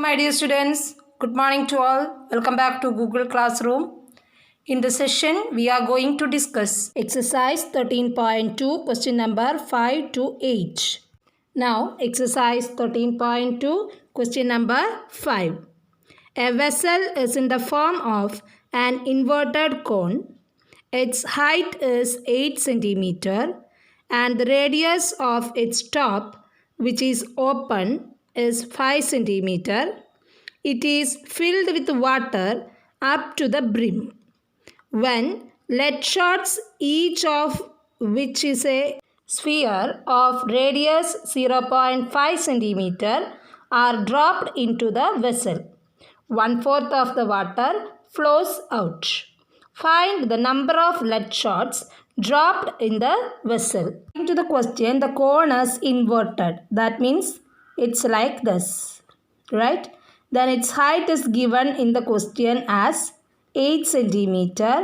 My dear students, good morning to all. Welcome back to Google Classroom. In this session, we are going to discuss exercise 13.2, question number 5 to 8. Now, exercise 13.2, question number 5. A vessel is in the form of an inverted cone. Its height is 8 centimeter and the radius of its top, which is open, is 5 centimeter. It is filled with water up to the brim. When lead shots, each of which is a sphere of radius 0.5 centimeter, are dropped into the vessel, 1/4 of the water flows out. Find the number of lead shots dropped in the vessel. Into the question, the cone is inverted. That means it's like this, right? Then its height is given in the question as 8 centimeter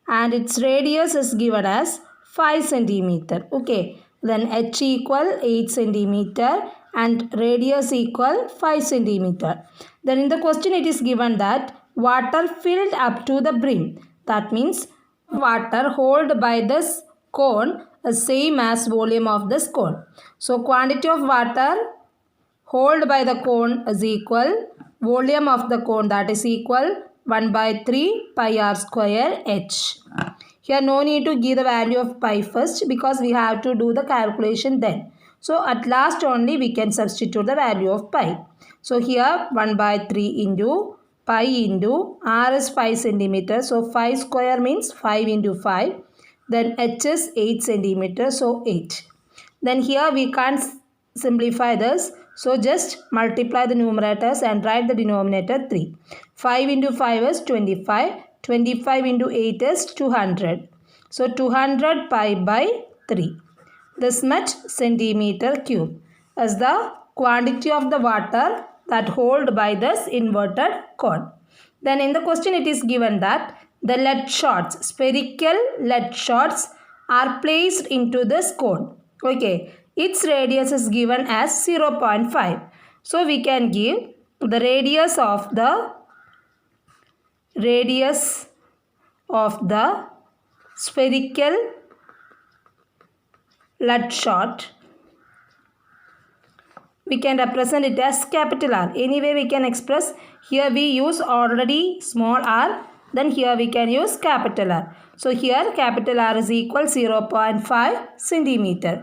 and its radius is given as 5 centimeter. Okay, then h equal 8 centimeter and radius equal 5 centimeter. Then in the question it is given that water filled up to the brim. That means water held by this cone is same as volume of this cone. So quantity of water held by the cone is equal volume of the cone, that is equal 1/3 pi r square h. Here no need to give the value of pi first because we have to do the calculation then. So at last only we can substitute the value of pi. So here 1/3 into pi into r is 5 centimeter. So 5 square means 5 into 5. Then h is 8 centimeter. So 8. Then here we can't simplify this. So just multiply the numerators and write the denominator 3. 5 into 5 is 25. 25 into 8 is 200. So 200 pi by 3. This much centimeter cube is the quantity of the water that hold by this inverted cone. Then in the question it is given that the lead shots, spherical lead shots are placed into this cone. Okay, its radius is given as 0.5. So we can give the radius of the spherical lead shot. We can represent it as capital R. Anyway we can express, here we use already small r, then here we can use capital R. So here capital R is equal 0.5 centimeter.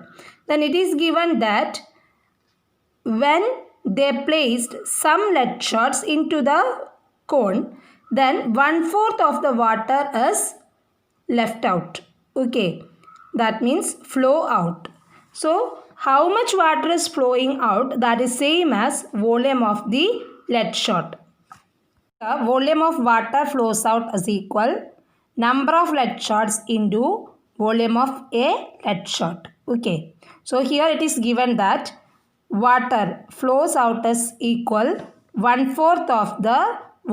Then it is given that when they placed some lead shots into the cone, then 1/4 of the water is left out. Okay, that means flow out. So how much water is flowing out? That is same as volume of the lead shot. The volume of water flows out is equal number of lead shots into volume of a lead shot. Okay, so here it is given that water flows out is equal 1/4 of the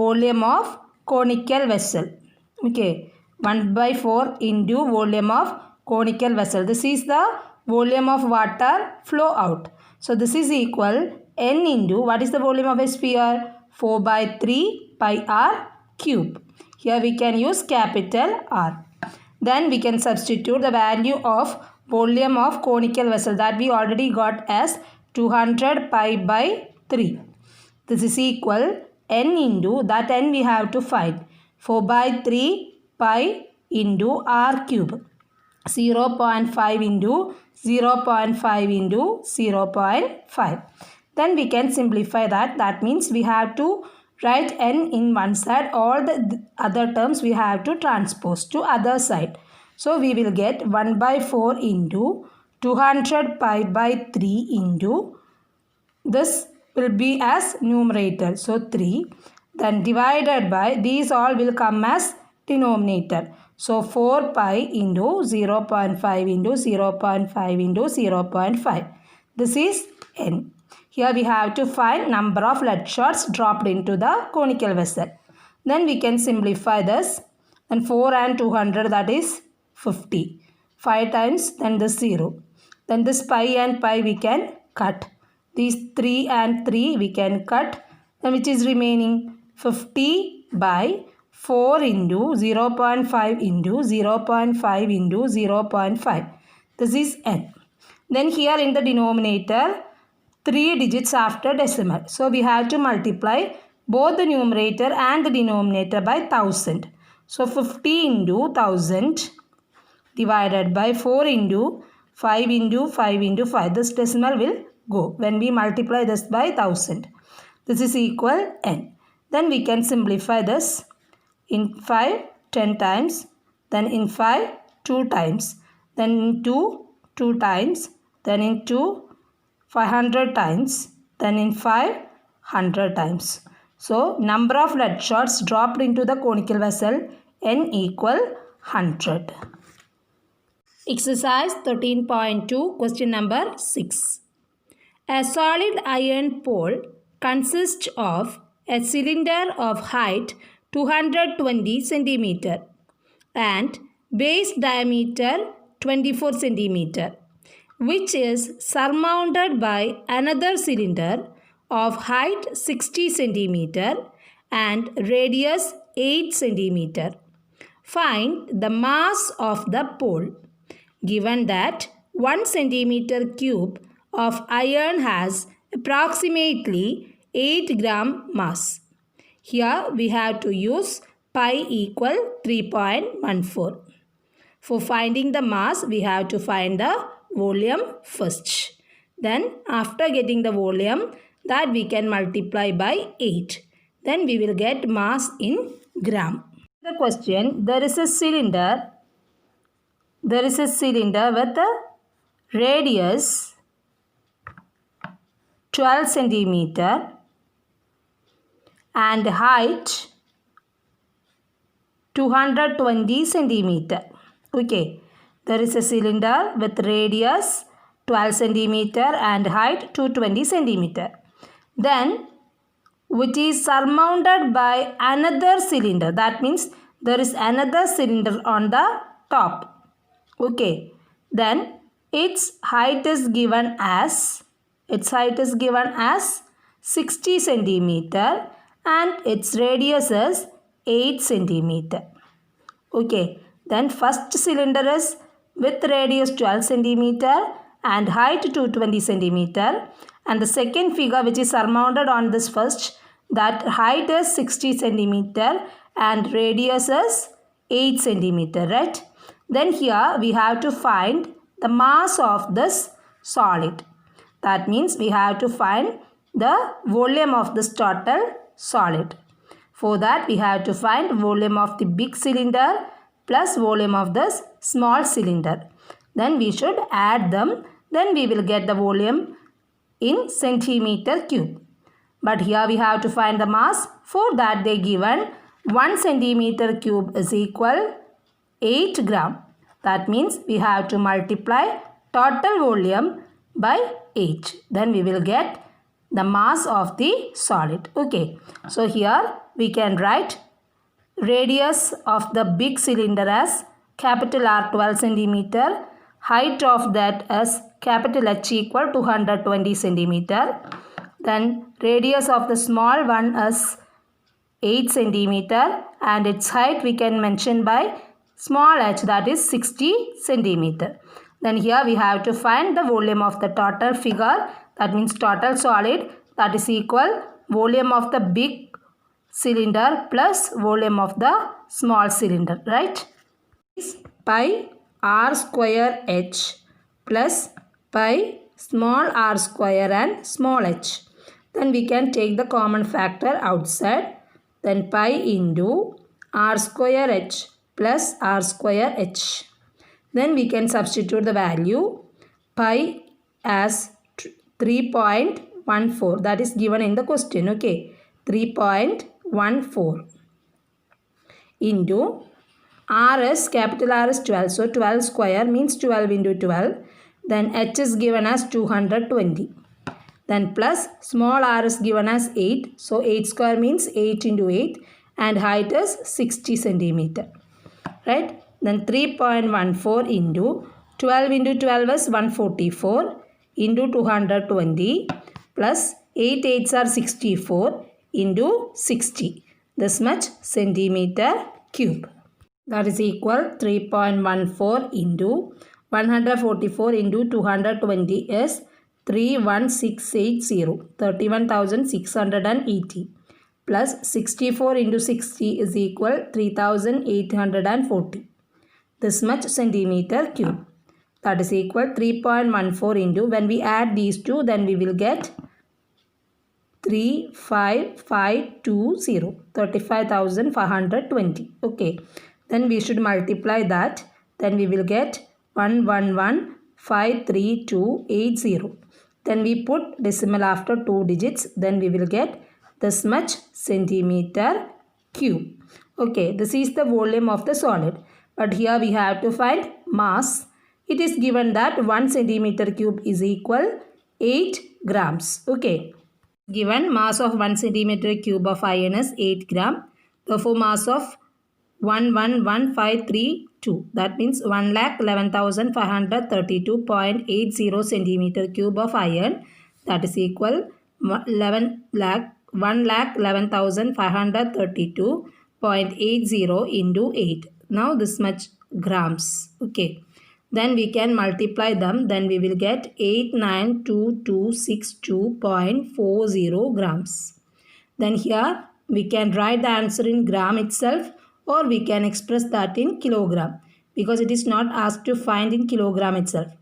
volume of conical vessel. Okay, 1/4 into volume of conical vessel. This is the volume of water flow out. So this is equal n into, what is the volume of a sphere? 4/3 pi r cube. Here we can use capital R. Then we can substitute the value of volume of conical vessel that we already got as 200 pi by 3. This is equal n into, that n we have to find, 4/3 pi into r cube. 0.5 into 0.5 into 0.5. Then we can simplify that. That means we have to write n in one side. All the other terms we have to transpose to other side. So we will get 1/4 into 200 pi by 3 into, this will be as numerator. So 3. Then divided by, these all will come as denominator. So 4 pi into 0.5 into 0.5 into 0.5. This is n. Here we have to find number of lead shots dropped into the conical vessel. Then we can simplify this. Then 4 and 200, that is 50. 5 times, then this 0. Then this pi and pi we can cut. These 3 and 3 we can cut. Then which is remaining? 50 by 4 into 0.5 into 0.5 into 0.5. This is n. Then here in the denominator, 3 digits after decimal. So we have to multiply both the numerator and the denominator by 1000. So 50 into 1000 divided by 4 into 5 into 5 into 5. This decimal will go when we multiply this by 1000. This is equal n. Then we can simplify this. In 5, 10 times. Then in 5, 2 times. Then in 2, 2 times. Then in 2, 500 times. Then in 5, 100 times. So, number of lead shots dropped into the conical vessel n equal 100. Exercise 13.2, question number 6. A solid iron pole consists of a cylinder of height 220 cm and base diameter 24 cm, which is surmounted by another cylinder of height 60 cm and radius 8 cm. Find the mass of the pole. Given that 1 cm cube of iron has approximately 8 gram mass. Here we have to use pi equal 3.14. For finding the mass, we have to find the volume first. Then after getting the volume, that we can multiply by 8. Then we will get mass in gram. The question, there is a cylinder with a radius 12 cm and height 220 cm. Okay, there is a cylinder with radius 12 cm and height 220 cm. Then which is surmounted by another cylinder. That means there is another cylinder on the top. Okay, then its height is given as 60 cm and its radius is 8 cm. Okay, then first cylinder is with radius 12 cm and height 220 cm, and the second figure which is surmounted on this first, that height is 60 cm and radius is 8 cm, right? Then here we have to find the mass of this solid. That means we have to find the volume of this total solid. For that we have to find volume of the big cylinder plus volume of this small cylinder. Then we should add them. Then we will get the volume in centimeter cube. But here we have to find the mass. For that they given 1 centimeter cube is equal 8 gram. That means we have to multiply total volume by 8. Then we will get the mass of the solid. Okay. So here we can write radius of the big cylinder as capital R 12 centimeter. Height of that as capital H equal 220 centimeter. Then radius of the small one is 8 centimeter and its height we can mention by small h, that is 60 centimeter. Then here we have to find the volume of the total figure, that means total solid, that is equal volume of the big cylinder plus volume of the small cylinder, right? Is pi r square h plus pi small r square and small h. Then we can take the common factor outside. Then pi into r square h plus r square h. Then we can substitute the value pi as 3.14, that is given in the question. Okay, 3.14 into r is capital R is 12, so 12 square means 12 into 12. Then h is given as 220. Then plus small r is given as 8, so 8 square means 8 into 8 and height is 60 centimeter, right? Then 3.14 into 12 into 12 is 144 into 220 plus 8 8s are 64 into 60. This much centimeter cube. That is equal 3.14 into 144 into 220 is 31680, 31,680 plus 64 into 60 is equal 3,840. This much centimeter cube. That is equal 3.14 into, when we add these two, then we will get 35520, 35,520. Okay. Then we should multiply that. Then we will get 111,53280. Then we put decimal after 2 digits. Then we will get this much centimeter cube. Okay, this is the volume of the solid. But here we have to find mass. It is given that 1 centimeter cube is equal 8 grams. Okay. Given mass of 1 centimeter cube of iron is 8 gram. Therefore, mass of 111,532. That means 1,11,532.80 centimeter cube of iron. That is equal 1,11,532.80 into 8. Now this much grams. Okay. Then we can multiply them. Then we will get 892262.40 grams. Then here we can write the answer in gram itself, or we can express that in kilogram, because it is not asked to find in kilogram itself.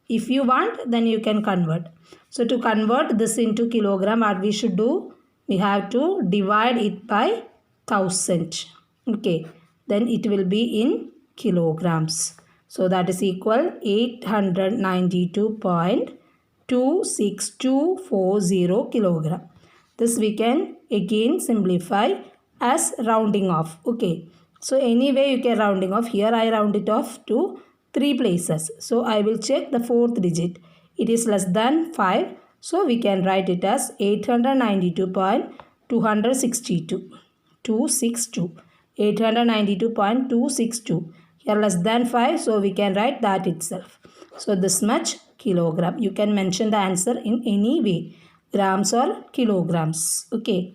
If you want, then you can convert. So to convert this into kilogram, what we should do? We have to divide it by 1000. Okay. Then it will be in kilograms. So that is equal 892.26240 kilogram. This we can again simplify as rounding off. Okay. So anyway you can rounding off. Here I round it off to 3 places. So I will check the 4th digit. It is less than 5. So we can write it as 892.262. 892.262. Here less than 5. So we can write that itself. So this much kilogram. You can mention the answer in any way. Grams or kilograms. Okay.